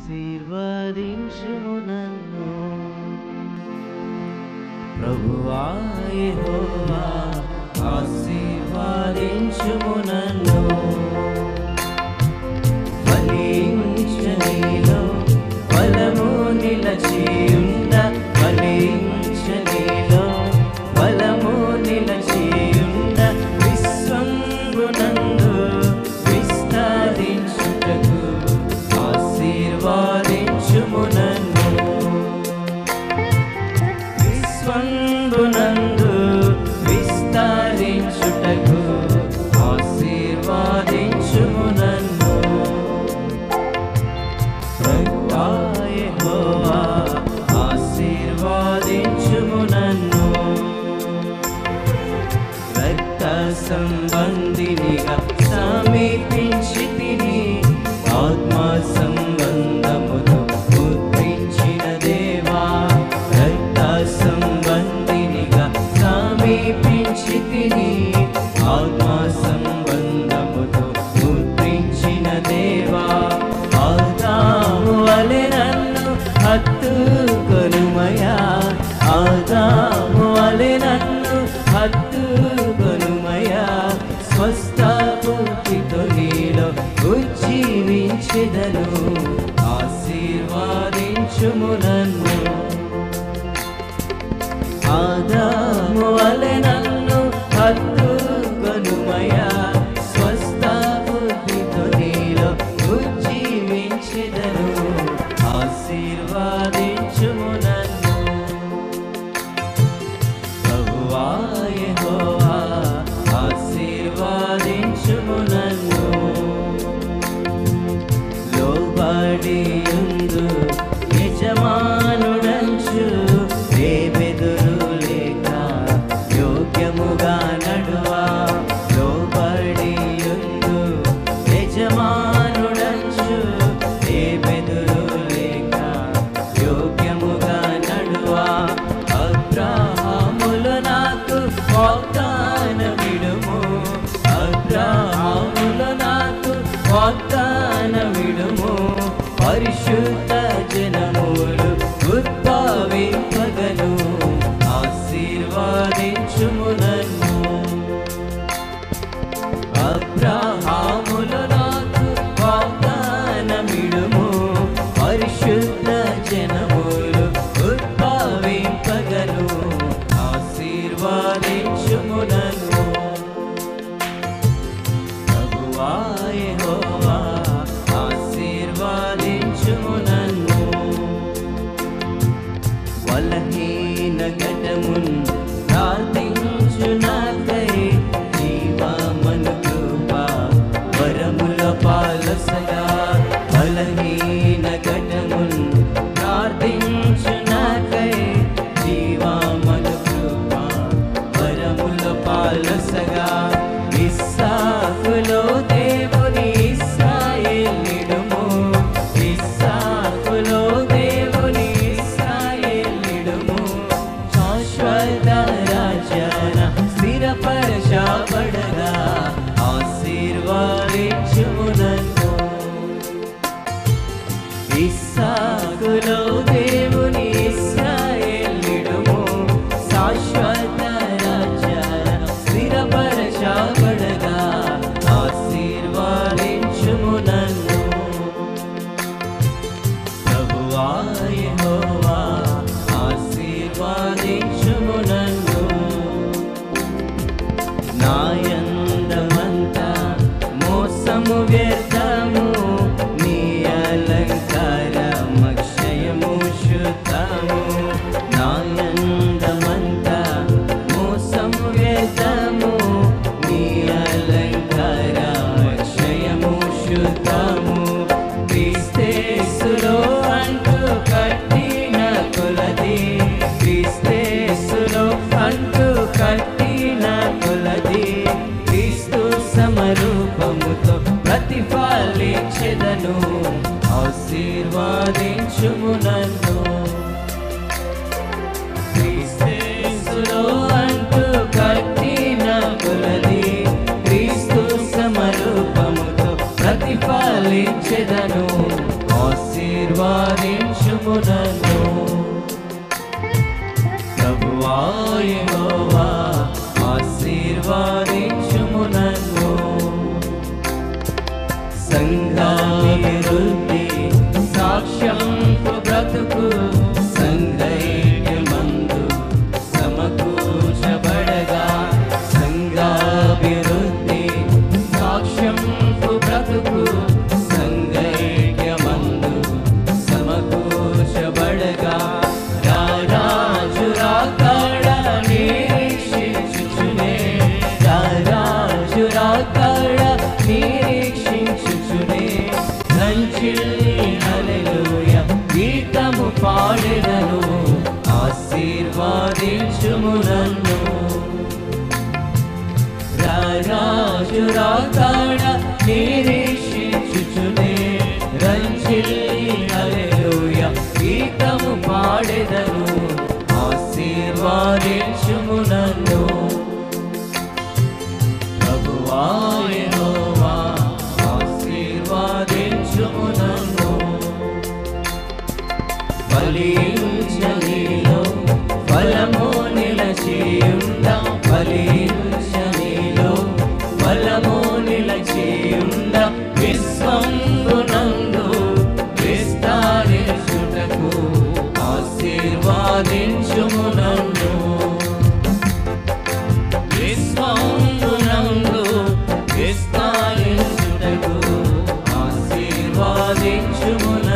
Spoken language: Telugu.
ఆశీర్వదించుము నన్ను ప్రభువా యెహోవా ఆశీర్వదించుము నన్ను ఫలించనీలో ఫలము నిలచియుండ ఫలించనీలో ఫలము నిలచియుండ విశ్వంబునందు విస్తరించుటకు ఆశీర్వదించుము నన్ను విశ్వంబునందు విస్తరించుటకు ఆశీర్వదించుము నన్ను ప్రభువా యెహోవా ఆశీర్వదించుము నన్ను రక్త సంబంధినిగా సమీపించితిని ఆత్మ సంబంధముతో ముద్రించిన దేవా రక్త సంబంధినిగా సమీపించితిని ఆత్మ సంబంధముతో ముద్రించిన దేవా ఆదాము వలె నన్ను హత్తుకొనుమయా ఆదాము వలె నన్ను హత్తుకొనుమయా స్వస్థ పూర్తితో నీలో ఉజ్జీవించెదను ఆశీర్వదించుము నన్ను ఆదాము వలె నన్ను హత్తుకొనుమయా స్వస్థ పూర్తితో నీలో ఉజ్జీవించెదను ఆశీర్వదించుము నన్ను ప్రభువా యెహోవా ఆశీర్వదించుము నన్ను లోబడియుందు యజమానుడంచు రేబెదురు లేక యోగ్యముగా నడువా లోబడియుందు యజమానుడంచు రేబెదురు లేక యోగ్యముగా నడువా అబ్రాహాములు నాకు వాగ్దానమిడుము అబ్రాహాములు నాకు వాగ్దానమిడుము పరిశుద్ధ జనములు ఉద్భవింపగను ఆశీర్వదించుము నన్ను అబ్రాహాములు నాకు వాగ్దానమిడుము పరిశుద్ధ జనములు ఉద్భవింపగను ఆశీర్వదించుము నన్ను ప్రభువా యెహోవా ఆశీర్వదించుము నన్ను వలహీన ఘటమున్ ప్రార్థించు నాకై జీవమను కృప వరముల పాలసగా బలహీన ఘటమున్ ప్రార్థించు నాకై జీవమను కృప వరముల పాలసగా ఇస్సాకులో దేవుని ఇశ్రాయేలీయుడుము ఇస్సాకులో దేవుని ఇశ్రాయేలీయుడుము శాశ్వత రాజ్యాన స్థిరపరచబడగా ఆశీర్వదించుము నన్ను ఇస్సాకులో దేవుని ఇశ్రాయేలీయుడుము శాశ్వత రాజ్యాన స్థిరపరచబడగా ఆశీర్వదించుము నన్ను ప్రభువా యెహోవా ఆశీర్వదించుము నన్ను నాయందమంతా మోసము వ్యర్థము నీ అలంకారమక్షయము శుద్ధము నాయందమంతా మోసము వ్యర్థము నీ అలంకారమక్షయము శుద్ధము క్రీస్తేసులో అంటూ కట్టిన కొలది క్రీస్తేసులో అంటూ కట్టిన కొలది క్రీస్తు సమరూపముతో ప్రతిఫలించెదను ఆశీర్వదించుము నన్ను క్రీస్తేసులో అంటూ కట్టిన కొలది క్రీస్తు సమరూపముతో ప్రతిఫలించెదను ఆశీర్వదించుము ఆశీర్వాదించుము నన్ను. ప్రభువా యెహోవా ఆశీర్వాదించుము నన్ను. సంఘాభివృద్ధి సాక్ష్యంపు బ్రతుకు సంఘైక్యమందు సమకూర్చబడగా. సంఘాభివృద్ధి సాక్ష్యంపు బ్రతుకు సంఘైక్యమందు సమకూర్చబడగా. రారాజు రాకడ నిరీక్షించుచునే, రారాజు రాకడ నిరీక్షించుచునే. రంజిల్లి హల్లెలూయా గీతము పాడెదను, ఆశీర్వాదించుము నన్ను. రారాజు రాకడ నిరీక్షించుచునే, రంజిల్లి హల్లెలూయా గీతము పాడెదను, ఆశీర్వాదించుము నన్ను. ప్రభువా యెహోవా ఆశీర్వాదించుము నన్ను. ఫలించనీలో ఫలము నిలచియుండ, ఫలించనీలో ఫలము నిలచియుండ. విశ్వంబునందు విస్తరించుటకు ఆశీర్వాదించుము నన్ను. విశ్వంబునందు విస్తరించుటకు ఆశీర్వాదించుము నన్ను.